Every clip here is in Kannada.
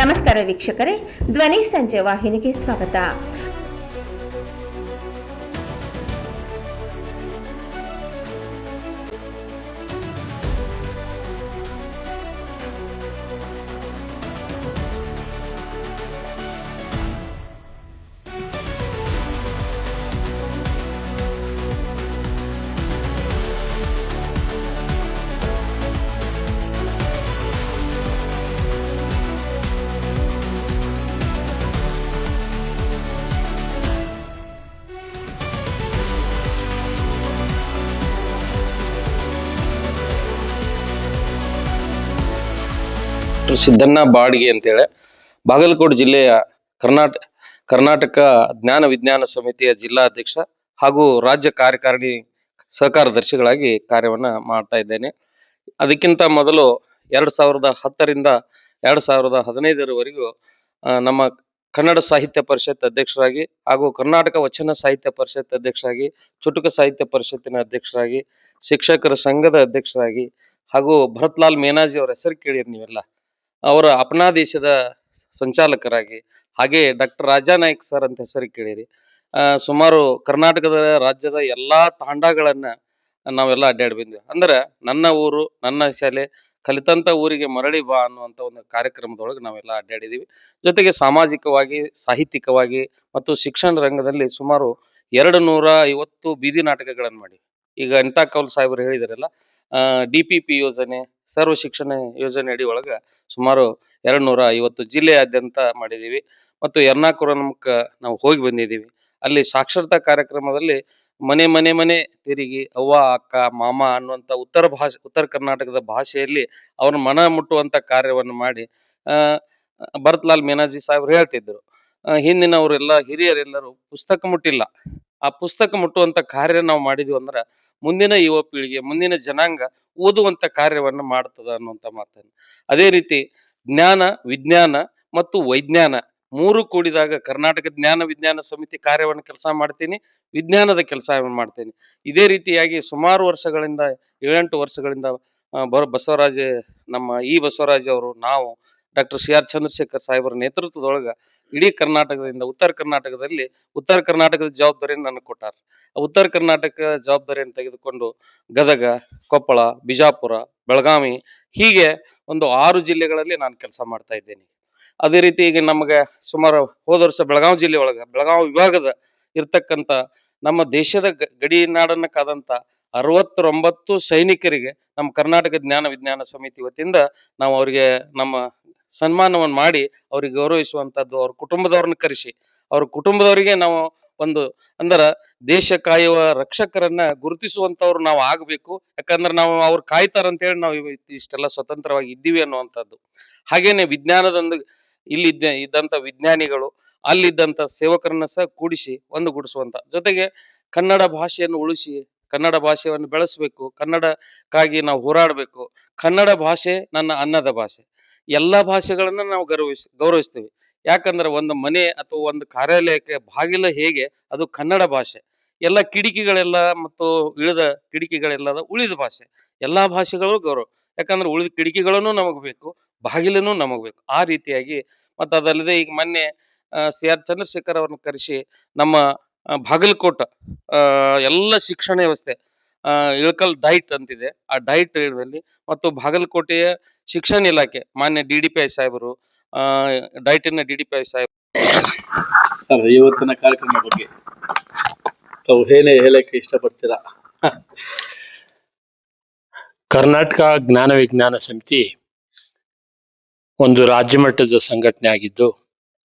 ನಮಸ್ಕಾರ ವೀಕ್ಷಕರೇ, ಧ್ವನಿ ಸಂಜೆ ವಾಹಿನಿಗೆ ಸ್ವಾಗತ. ಸಿದ್ದಣ್ಣ ಬಾಡಿಗೆ ಅಂತೇಳಿ ಬಾಗಲಕೋಟೆ ಜಿಲ್ಲೆಯ ಕರ್ನಾಟಕ ಜ್ಞಾನ ವಿಜ್ಞಾನ ಸಮಿತಿಯ ಜಿಲ್ಲಾಧ್ಯಕ್ಷ ಹಾಗೂ ರಾಜ್ಯ ಕಾರ್ಯಕಾರಿಣಿ ಸಹಕಾರದರ್ಶಿಗಳಾಗಿ ಕಾರ್ಯವನ್ನ ಮಾಡ್ತಾ ಇದ್ದೇನೆ. ಅದಕ್ಕಿಂತ ಮೊದಲು 2010ರಿಂದ 2015ರವರೆಗೂ ನಮ್ಮ ಕನ್ನಡ ಸಾಹಿತ್ಯ ಪರಿಷತ್ ಅಧ್ಯಕ್ಷರಾಗಿ ಹಾಗೂ ಕರ್ನಾಟಕ ವಚನ ಸಾಹಿತ್ಯ ಪರಿಷತ್ ಅಧ್ಯಕ್ಷರಾಗಿ, ಚುಟುಕು ಸಾಹಿತ್ಯ ಪರಿಷತ್ತಿನ ಅಧ್ಯಕ್ಷರಾಗಿ, ಶಿಕ್ಷಕರ ಸಂಘದ ಅಧ್ಯಕ್ಷರಾಗಿ ಹಾಗೂ ಭರತ್ಲಾಲ್ ಮೇನಾಜಿ ಅವರ ಹೆಸರು ಕೇಳಿರಿ ನೀವೆಲ್ಲ. ಅವರ ಅಪನಾದೇಶದ ಸಂಚಾಲಕರಾಗಿ, ಹಾಗೆ ಡಾಕ್ಟರ್ ರಾಜಾನಾಯ್ಕ್ ಸರ್ ಅಂತ ಹೆಸರು ಕೇಳಿರಿ. ಸುಮಾರು ಕರ್ನಾಟಕದ ರಾಜ್ಯದ ಎಲ್ಲಾ ತಾಂಡಗಳನ್ನ ನಾವೆಲ್ಲ ಅಡ್ಡಾಡಿ ಬಂದ್ವಿ. ಅಂದ್ರೆ ನನ್ನ ಊರು ನನ್ನ ಶಾಲೆ, ಕಲಿತಂತ ಊರಿಗೆ ಮರಳಿ ಬಾ ಅನ್ನುವಂತ ಒಂದು ಕಾರ್ಯಕ್ರಮದೊಳಗೆ ನಾವೆಲ್ಲ ಅಡ್ಡಾಡಿದೀವಿ. ಜೊತೆಗೆ ಸಾಮಾಜಿಕವಾಗಿ, ಸಾಹಿತ್ಯಿಕವಾಗಿ ಮತ್ತು ಶಿಕ್ಷಣ ರಂಗದಲ್ಲಿ ಸುಮಾರು 250 ಬೀದಿ ನಾಟಕಗಳನ್ನು ಮಾಡಿ. ಈಗ ಎಂಟಾ ಕೌಲ್ ಸಾಹೇಬರು ಹೇಳಿದಾರಲ್ಲ, DPP ಯೋಜನೆ, ಸರ್ವ ಶಿಕ್ಷಣ ಯೋಜನೆ ಅಡಿ ಒಳಗ ಸುಮಾರು 250 ಜಿಲ್ಲೆಯಾದ್ಯಂತ ಮಾಡಿದೀವಿ. ಮತ್ತು ಎರ್ನಾಕುಲಂಕ ನಾವು ಹೋಗಿ ಬಂದಿದ್ದೀವಿ. ಅಲ್ಲಿ ಸಾಕ್ಷರತಾ ಕಾರ್ಯಕ್ರಮದಲ್ಲಿ ಮನೆ ತಿರುಗಿ ಅವ್ವ, ಅಕ್ಕ, ಮಾಮ ಅನ್ನುವಂತ ಉತ್ತರ ಕರ್ನಾಟಕದ ಭಾಷೆಯಲ್ಲಿ ಅವ್ರ ಮನ ಮುಟ್ಟುವಂತ ಕಾರ್ಯವನ್ನು ಮಾಡಿ ಭರತ್ಲಾಲ್ ಮೇನಾಜಿ ಸಾಹೇಬ್ರು ಹೇಳ್ತಿದ್ರು, ಹಿಂದಿನವರೆಲ್ಲ ಹಿರಿಯರೆಲ್ಲರೂ ಪುಸ್ತಕ ಮುಟ್ಟಿಲ್ಲ, ಆ ಪುಸ್ತಕ ಮುಟ್ಟುವಂತ ಕಾರ್ಯ ನಾವು ಮಾಡಿದ್ವಿ ಅಂದ್ರ ಮುಂದಿನ ಯುವ ಪೀಳಿಗೆ, ಮುಂದಿನ ಜನಾಂಗ ಓದುವಂತ ಕಾರ್ಯವನ್ನ ಮಾಡ್ತದ ಅನ್ನುವಂತ ಮಾತನ್ನು. ಅದೇ ರೀತಿ ಜ್ಞಾನ, ವಿಜ್ಞಾನ ಮತ್ತು ವೈಜ್ಞಾನ ಮೂರು ಕೂಡಿದಾಗ ಕರ್ನಾಟಕ ಜ್ಞಾನ ವಿಜ್ಞಾನ ಸಮಿತಿ ಕಾರ್ಯವನ್ನು ಕೆಲಸ ಮಾಡ್ತೀನಿ, ವಿಜ್ಞಾನದ ಕೆಲಸ ಮಾಡ್ತೀನಿ. ಇದೇ ರೀತಿಯಾಗಿ ಸುಮಾರು ವರ್ಷಗಳಿಂದ 7-8 ವರ್ಷಗಳಿಂದ ಬಸವರಾಜ ನಮ್ಮ ಬಸವರಾಜ್ ಅವರು, ನಾವು ಡಾಕ್ಟರ್ CR ಚಂದ್ರಶೇಖರ್ ಸಾಹೇಬರ ನೇತೃತ್ವದೊಳಗ ಇಡೀ ಕರ್ನಾಟಕದಿಂದ ಉತ್ತರ ಕರ್ನಾಟಕದ ಜವಾಬ್ದಾರಿಯನ್ನು ನನಗೆ ಕೊಟ್ಟಾರ. ಉತ್ತರ ಕರ್ನಾಟಕ ಜವಾಬ್ದಾರಿಯನ್ನು ತೆಗೆದುಕೊಂಡು ಗದಗ, ಕೊಪ್ಪಳ, ಬಿಜಾಪುರ, ಬೆಳಗಾವಿ ಹೀಗೆ ಒಂದು 6 ಜಿಲ್ಲೆಗಳಲ್ಲಿ ನಾನು ಕೆಲಸ ಮಾಡ್ತಾ ಇದ್ದೇನೆ. ಅದೇ ರೀತಿ ಈಗ ನಮಗೆ ಸುಮಾರು ಹೋದ ವರ್ಷ ಬೆಳಗಾವಿ ಜಿಲ್ಲೆ ಒಳಗ, ಬೆಳಗಾವಿ ವಿಭಾಗದ ಇರ್ತಕ್ಕಂಥ ನಮ್ಮ ದೇಶದ ಗಡಿ ನಾಡನ್ನ ಕಾದಂತ 69 ಸೈನಿಕರಿಗೆ ನಮ್ಮ ಕರ್ನಾಟಕ ಜ್ಞಾನ ವಿಜ್ಞಾನ ಸಮಿತಿ ವತಿಯಿಂದ ನಾವು ಅವರಿಗೆ ನಮ್ಮ ಸನ್ಮಾನವನ್ನು ಮಾಡಿ ಅವ್ರಿಗೆ ಗೌರವಿಸುವಂತದ್ದು, ಅವ್ರ ಕುಟುಂಬದವ್ರನ್ನ ಕರೆಸಿ ಅವ್ರ ಕುಟುಂಬದವರಿಗೆ ನಾವು ಒಂದು ದೇಶ ಕಾಯುವ ರಕ್ಷಕರನ್ನ ಗುರುತಿಸುವಂತವ್ರು ನಾವು ಆಗ್ಬೇಕು. ಯಾಕಂದ್ರೆ ನಾವು ಅವ್ರು ಕಾಯ್ತಾರಂತೇಳಿ ನಾವು ಇಷ್ಟೆಲ್ಲ ಸ್ವತಂತ್ರವಾಗಿ ಇದ್ದೀವಿ ಅನ್ನುವಂಥದ್ದು. ಹಾಗೇನೆ ವಿಜ್ಞಾನದೊಂದು ಇದ್ದಂತ ವಿಜ್ಞಾನಿಗಳು, ಅಲ್ಲಿದ್ದಂತ ಸೇವಕರನ್ನ ಸಹ ಕೂಡಿಸಿ ಒಂದುಗೂಡಿಸುವಂತ, ಜೊತೆಗೆ ಕನ್ನಡ ಭಾಷೆಯನ್ನು ಉಳಿಸಿ ಕನ್ನಡ ಭಾಷೆಯನ್ನು ಬೆಳೆಸಬೇಕು, ಕನ್ನಡಕ್ಕಾಗಿ ನಾವು ಹೋರಾಡಬೇಕು. ಕನ್ನಡ ಭಾಷೆ ನನ್ನ ಅನ್ನದ ಭಾಷೆ. ಎಲ್ಲಾ ಭಾಷೆಗಳನ್ನ ನಾವು ಗೌರವಿಸ್ತೀವಿ. ಯಾಕಂದ್ರೆ ಒಂದು ಮನೆ ಅಥವಾ ಒಂದು ಕಾರ್ಯಾಲಯಕ್ಕೆ ಬಾಗಿಲ ಹೇಗೆ, ಅದು ಕನ್ನಡ ಭಾಷೆ. ಎಲ್ಲ ಕಿಟಕಿಗಳೆಲ್ಲ ಮತ್ತು ಇಳಿದ ಕಿಟಕಿಗಳೆಲ್ಲ ಉಳಿದ ಭಾಷೆ. ಎಲ್ಲಾ ಭಾಷೆಗಳು ಗೌರವ. ಯಾಕಂದ್ರೆ ಉಳಿದ ಕಿಟಕಿಗಳನ್ನು ನಮಗ್ ಬೇಕು, ಬಾಗಿಲನ್ನು ನಮಗ್ ಬೇಕು. ಆ ರೀತಿಯಾಗಿ ಮತ್ತು ಅದಲ್ಲದೆ ಈಗ ಮೊನ್ನೆ CR ಚಂದ್ರಶೇಖರ್ ಅವ್ರನ್ನ ಕರೆಸಿ ನಮ್ಮ ಬಾಗಲಕೋಟ ಎಲ್ಲ ಶಿಕ್ಷಣ ವ್ಯವಸ್ಥೆ, ಇಳಕಲ್ ಡೈಟ್ ಅಂತಿದೆ, ಆ ಡೈಟ್ ದಲ್ಲಿ ಮತ್ತು ಬಾಗಲಕೋಟೆಯ ಶಿಕ್ಷಣ ಇಲಾಖೆ ಮಾನ್ಯ DDPI ಸಾಹೇಬರು, ಡೈಟಿನ DDPI ಸಾಹೇಬರು ಇವತ್ತಿನ ಕಾರ್ಯಕ್ರಮ ಬಗ್ಗೆ ತಾವು ಏನೇ ಹೇಳಕ್ಕೆ ಇಷ್ಟಪಡ್ತೀರಾ? ಕರ್ನಾಟಕ ಜ್ಞಾನ ವಿಜ್ಞಾನ ಸಮಿತಿ ಒಂದು ರಾಜ್ಯ ಮಟ್ಟದ ಸಂಘಟನೆ ಆಗಿದ್ದು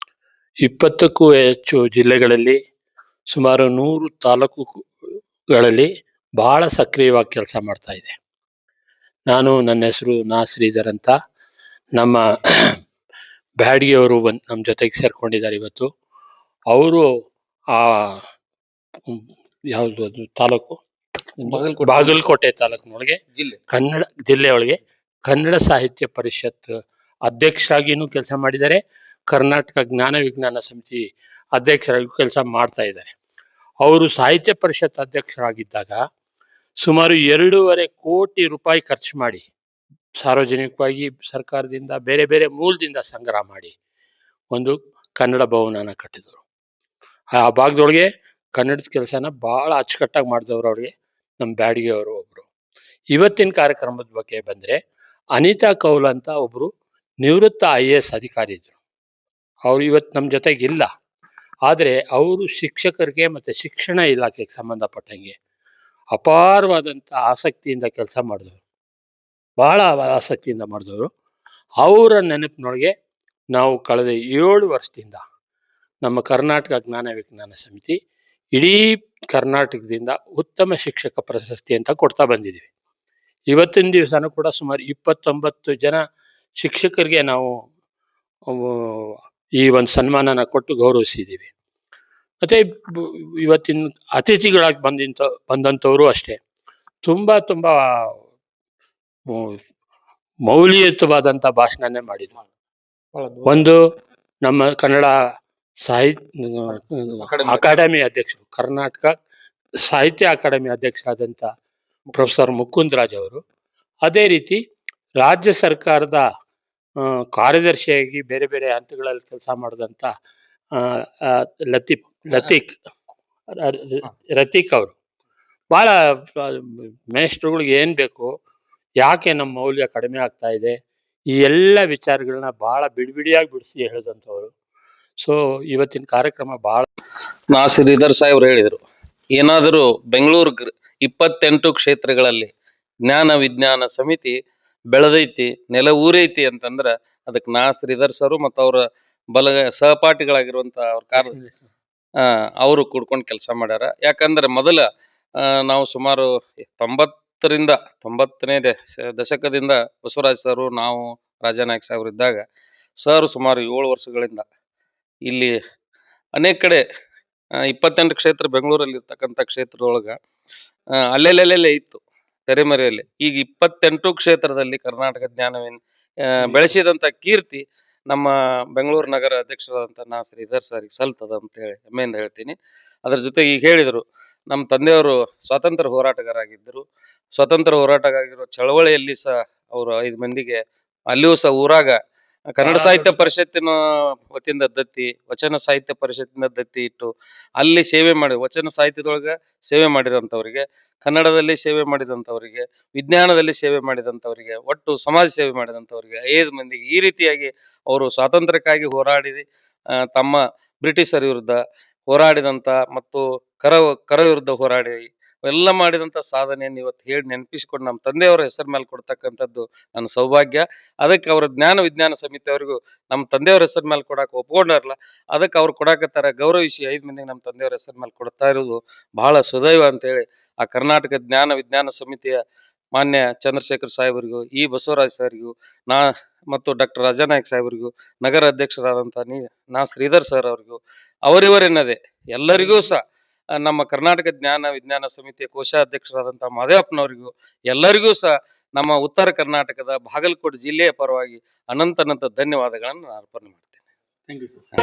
20ಕ್ಕೂ ಹೆಚ್ಚು ಜಿಲ್ಲೆಗಳಲ್ಲಿ ಸುಮಾರು 100 ತಾಲೂಕುಗಳಲ್ಲಿ ಬಹಳ ಸಕ್ರಿಯವಾಗಿ ಕೆಲಸ ಮಾಡ್ತಾ ಇದೆ. ನನ್ನ ಹೆಸರು ಶ್ರೀಧರ್ ಅಂತ. ನಮ್ಮ ಬ್ಯಾಡ್ಗಿಯವರು ನಮ್ಮ ಜೊತೆಗೆ ಸೇರ್ಕೊಂಡಿದ್ದಾರೆ ಇವತ್ತು. ಅವರು ಆ ಯಾವುದು ಅದು ತಾಲೂಕು, ಬಾಗಲಕೋಟೆ ತಾಲೂಕಿನೊಳಗೆ ಕನ್ನಡ ಜಿಲ್ಲೆಯೊಳಗೆ ಕನ್ನಡ ಸಾಹಿತ್ಯ ಪರಿಷತ್ ಅಧ್ಯಕ್ಷರಾಗಿನೂ ಕೆಲಸ ಮಾಡಿದ್ದಾರೆ, ಕರ್ನಾಟಕ ಜ್ಞಾನ ವಿಜ್ಞಾನ ಸಮಿತಿ ಅಧ್ಯಕ್ಷರಾಗಿ ಕೆಲಸ ಮಾಡ್ತಾ ಇದ್ದಾರೆ. ಅವರು ಸಾಹಿತ್ಯ ಪರಿಷತ್ ಅಧ್ಯಕ್ಷರಾಗಿದ್ದಾಗ ಸುಮಾರು 2.5 ಕೋಟಿ ರೂಪಾಯಿ ಖರ್ಚು ಮಾಡಿ ಸಾರ್ವಜನಿಕವಾಗಿ ಸರ್ಕಾರದಿಂದ ಬೇರೆ ಬೇರೆ ಮೂಲದಿಂದ ಸಂಗ್ರಹ ಮಾಡಿ ಒಂದು ಕನ್ನಡ ಭವನನ ಕಟ್ಟಿದರು. ಆ ಭಾಗದೊಳಗೆ ಕನ್ನಡದ ಕೆಲಸನ ಭಾಳ ಅಚ್ಚುಕಟ್ಟಾಗಿ ಮಾಡಿದವರು ಅವ್ರಿಗೆ ನಮ್ಮ ಬ್ಯಾಡಗಿ ಅವರು ಒಬ್ಬರು. ಇವತ್ತಿನ ಕಾರ್ಯಕ್ರಮದ ಬಗ್ಗೆ ಬಂದರೆ ಅನಿತಾ ಕೌಲ್ ಅಂತ ಒಬ್ಬರು ನಿವೃತ್ತ IAS ಅಧಿಕಾರಿ ಇದ್ದರು. ಅವರು ಇವತ್ತು ನಮ್ಮ ಜೊತೆಗಿಲ್ಲ. ಆದರೆ ಅವರು ಶಿಕ್ಷಕರಿಗೆ ಮತ್ತು ಶಿಕ್ಷಣ ಇಲಾಖೆಗೆ ಸಂಬಂಧಪಟ್ಟಂಗೆ ಅಪಾರವಾದಂಥ ಆಸಕ್ತಿಯಿಂದ ಕೆಲಸ ಮಾಡಿದವರು, ಭಾಳ ಆಸಕ್ತಿಯಿಂದ ಮಾಡಿದವರು. ಅವರ ನೆನಪಿನೊಳಗೆ ನಾವು ಕಳೆದ 7 ವರ್ಷದಿಂದ ನಮ್ಮ ಕರ್ನಾಟಕ ಜ್ಞಾನ ವಿಜ್ಞಾನ ಸಮಿತಿ ಇಡೀ ಕರ್ನಾಟಕದಿಂದ ಉತ್ತಮ ಶಿಕ್ಷಕ ಪ್ರಶಸ್ತಿ ಅಂತ ಕೊಡ್ತಾ ಬಂದಿದ್ದೀವಿ. ಇವತ್ತಿನ ದಿವಸನೂ ಕೂಡ ಸುಮಾರು 29 ಜನ ಶಿಕ್ಷಕರಿಗೆ ನಾವು ಈ ಒಂದು ಸನ್ಮಾನನ ಕೊಟ್ಟು ಗೌರವಿಸಿದ್ದೀವಿ. ಮತ್ತು ಇವತ್ತಿನ ಅತಿಥಿಗಳಾಗಿ ಬಂದಂಥವರು ಅಷ್ಟೇ ತುಂಬ ತುಂಬ ಮೌಲ್ಯಯುತವಾದಂಥ ಭಾಷಣನೇ ಮಾಡಿದ್ರು. ಒಂದು ನಮ್ಮ ಕನ್ನಡ ಅಕಾಡೆಮಿ ಅಧ್ಯಕ್ಷರು, ಕರ್ನಾಟಕ ಸಾಹಿತ್ಯ ಅಕಾಡೆಮಿ ಅಧ್ಯಕ್ಷರಾದಂಥ ಪ್ರೊಫೆಸರ್ ಮುಕುಂದರಾಜ್ ಅವರು, ಅದೇ ರೀತಿ ರಾಜ್ಯ ಸರ್ಕಾರದ ಕಾರ್ಯದರ್ಶಿಯಾಗಿ ಬೇರೆ ಬೇರೆ ಹಂತಗಳಲ್ಲಿ ಕೆಲಸ ಮಾಡಿದಂಥ ರತೀಕ್ ಅವರು ಭಾಳ ಮೇಷ್ಟ್ರುಗಳಿಗೆ ಏನು ಬೇಕು, ಯಾಕೆ ನಮ್ಮ ಮೌಲ್ಯ ಕಡಿಮೆ ಆಗ್ತಾ ಇದೆ, ಈ ಎಲ್ಲ ವಿಚಾರಗಳನ್ನ ಭಾಳ ಬಿಡಿಯಾಗಿ ಬಿಡಿಸಿ ಹೇಳಿದಂಥವ್ರು. ಸೊ ಇವತ್ತಿನ ಕಾರ್ಯಕ್ರಮ ಭಾಳ ಶ್ರೀಧರ್ ಸಾಹೇಬ್ರು ಹೇಳಿದರು, ಏನಾದರೂ ಬೆಂಗಳೂರು 28 ಕ್ಷೇತ್ರಗಳಲ್ಲಿ ಜ್ಞಾನ ವಿಜ್ಞಾನ ಸಮಿತಿ ಬೆಳೆದೈತಿ, ನೆಲ ಊರೈತಿ ಅಂತಂದ್ರೆ ಅದಕ್ಕೆ ಶ್ರೀಧರ್ ಸರು ಮತ್ತು ಅವರ ಸಹಪಾಠಿಗಳಾಗಿರುವಂತ ಅವ್ರ ಅವರು ಕೂಡ್ಕೊಂಡು ಕೆಲಸ ಮಾಡ್ಯಾರ. ಯಾಕಂದ್ರೆ ಮೊದಲ ನಾವು ಸುಮಾರು 90ನೇ ದಶಕದಿಂದ ಬಸವರಾಜ್ ಸರು, ನಾವು ರಾಜಾನಾಯ್ಕ ಸಾಹೇಬ್ರು ಇದ್ದಾಗ ಸರ್ ಸುಮಾರು 7 ವರ್ಷಗಳಿಂದ ಇಲ್ಲಿ ಅನೇಕ ಕಡೆ 28 ಕ್ಷೇತ್ರ ಬೆಂಗಳೂರಲ್ಲಿ ಇರ್ತಕ್ಕಂಥ ಕ್ಷೇತ್ರದೊಳಗ ಅಲ್ಲೆಲ್ಲೆಲ್ಲೆಲ್ಲೇ ಇತ್ತು ತೆರೆಮರೆಯಲ್ಲಿ. ಈಗ 28 ಕ್ಷೇತ್ರದಲ್ಲಿ ಕರ್ನಾಟಕ ಜ್ಞಾನವೇನ್ ಬೆಳೆಸಿದಂತ ಕೀರ್ತಿ ನಮ್ಮ ಬೆಂಗಳೂರು ನಗರ ಅಧ್ಯಕ್ಷರಾದಂಥ ಶ್ರೀಧರ್ ಸರ್ಗೆ ಸಲ್ತದ ಅಂತ ಹೇಳಿ ಹೆಮ್ಮೆಯಿಂದ ಹೇಳ್ತೀನಿ. ಅದ್ರ ಜೊತೆಗೆ ಈಗ ಹೇಳಿದರು, ನಮ್ಮ ತಂದೆಯವರು ಸ್ವಾತಂತ್ರ್ಯ ಹೋರಾಟಗಾರಾಗಿದ್ದರು. ಸ್ವಾತಂತ್ರ್ಯ ಹೋರಾಟಗಾರರ ಚಳವಳಿಯಲ್ಲಿ ಸಹ ಅವರು 5 ಮಂದಿಗೆ ಅಲ್ಲಿಯೂ ಸಹ ಊರಾಗ ಕನ್ನಡ ಸಾಹಿತ್ಯ ಪರಿಷತ್ತಿನ ವತಿಯಿಂದ ದತ್ತಿ, ವಚನ ಸಾಹಿತ್ಯ ಪರಿಷತ್ತಿನ ದತ್ತಿ ಇಟ್ಟು ಅಲ್ಲಿ ಸೇವೆ ಮಾಡಿ, ವಚನ ಸಾಹಿತ್ಯದೊಳಗ ಸೇವೆ ಮಾಡಿರೋಂಥವ್ರಿಗೆ, ಕನ್ನಡದಲ್ಲಿ ಸೇವೆ ಮಾಡಿದಂಥವ್ರಿಗೆ, ವಿಜ್ಞಾನದಲ್ಲಿ ಸೇವೆ ಮಾಡಿದಂಥವ್ರಿಗೆ, ಒಟ್ಟು ಸಮಾಜ ಸೇವೆ ಮಾಡಿದಂಥವ್ರಿಗೆ 5 ಮಂದಿಗೆ ಈ ರೀತಿಯಾಗಿ ಅವರು ಸ್ವಾತಂತ್ರ್ಯಕ್ಕಾಗಿ ಹೋರಾಡಿ ತಮ್ಮ ಬ್ರಿಟಿಷರ ವಿರುದ್ಧ ಹೋರಾಡಿದಂಥ ಮತ್ತು ಕರ ವಿರುದ್ಧ ಹೋರಾಡಿ ಎಲ್ಲ ಮಾಡಿದಂಥ ಸಾಧನೆಯನ್ನು ಇವತ್ತು ಹೇಳಿ ನೆನಪಿಸಿಕೊಂಡು ನಮ್ಮ ತಂದೆಯವರ ಹೆಸರು ಮೇಲೆ ಕೊಡ್ತಕ್ಕಂಥದ್ದು ನನ್ನ ಸೌಭಾಗ್ಯ. ಅದಕ್ಕೆ ಅವರ ಜ್ಞಾನ ವಿಜ್ಞಾನ ಸಮಿತಿಯವರಿಗೂ ನಮ್ಮ ತಂದೆಯವ್ರ ಹೆಸರು ಮೇಲೆ ಕೊಡಕ್ಕೆ ಒಪ್ಕೊಂಡಾರಲ್ಲ, ಅದಕ್ಕೆ ಅವ್ರು ಕೊಡಾಕತ್ತಾರ, ಗೌರವಿಸಿ 5 ಮಂದಿಗೆ ನಮ್ಮ ತಂದೆಯವ್ರ ಹೆಸರು ಮೇಲೆ ಕೊಡ್ತಾ ಇರೋದು ಬಹಳ ಸುದೈವ ಅಂತೇಳಿ ಆ ಕರ್ನಾಟಕ ಜ್ಞಾನ ವಿಜ್ಞಾನ ಸಮಿತಿಯ ಮಾನ್ಯ ಚಂದ್ರಶೇಖರ್ ಸಾಹೇಬರಿಗೂ, ಈ ಬಸವರಾಜ್ ಸರ್ಗೂ, ಮತ್ತು ಡಾಕ್ಟರ್ ರಾಜಾನಾಯ್ಕ ಸಾಹೇಬರಿಗೂ, ನಗರ ಅಧ್ಯಕ್ಷರಾದಂಥ ಶ್ರೀಧರ್ ಸರ್ ಅವರಿಗೂ, ಅವರಿವರೆನ್ನದೆ ಎಲ್ಲರಿಗೂ ಸಹ ನಮ್ಮ ಕರ್ನಾಟಕ ಜ್ಞಾನ ವಿಜ್ಞಾನ ಸಮಿತಿಯ ಕೋಶಾಧ್ಯಕ್ಷರಾದಂಥ ಮಾದೇವಪ್ಪನವರಿಗೂ ಎಲ್ಲರಿಗೂ ಸಹ ನಮ್ಮ ಉತ್ತರ ಕರ್ನಾಟಕದ ಬಾಗಲಕೋಟೆ ಜಿಲ್ಲೆಯ ಪರವಾಗಿ ಅನಂತ ಧನ್ಯವಾದಗಳನ್ನು ಅರ್ಪಣೆ ಮಾಡ್ತೇನೆ. Thank you sir.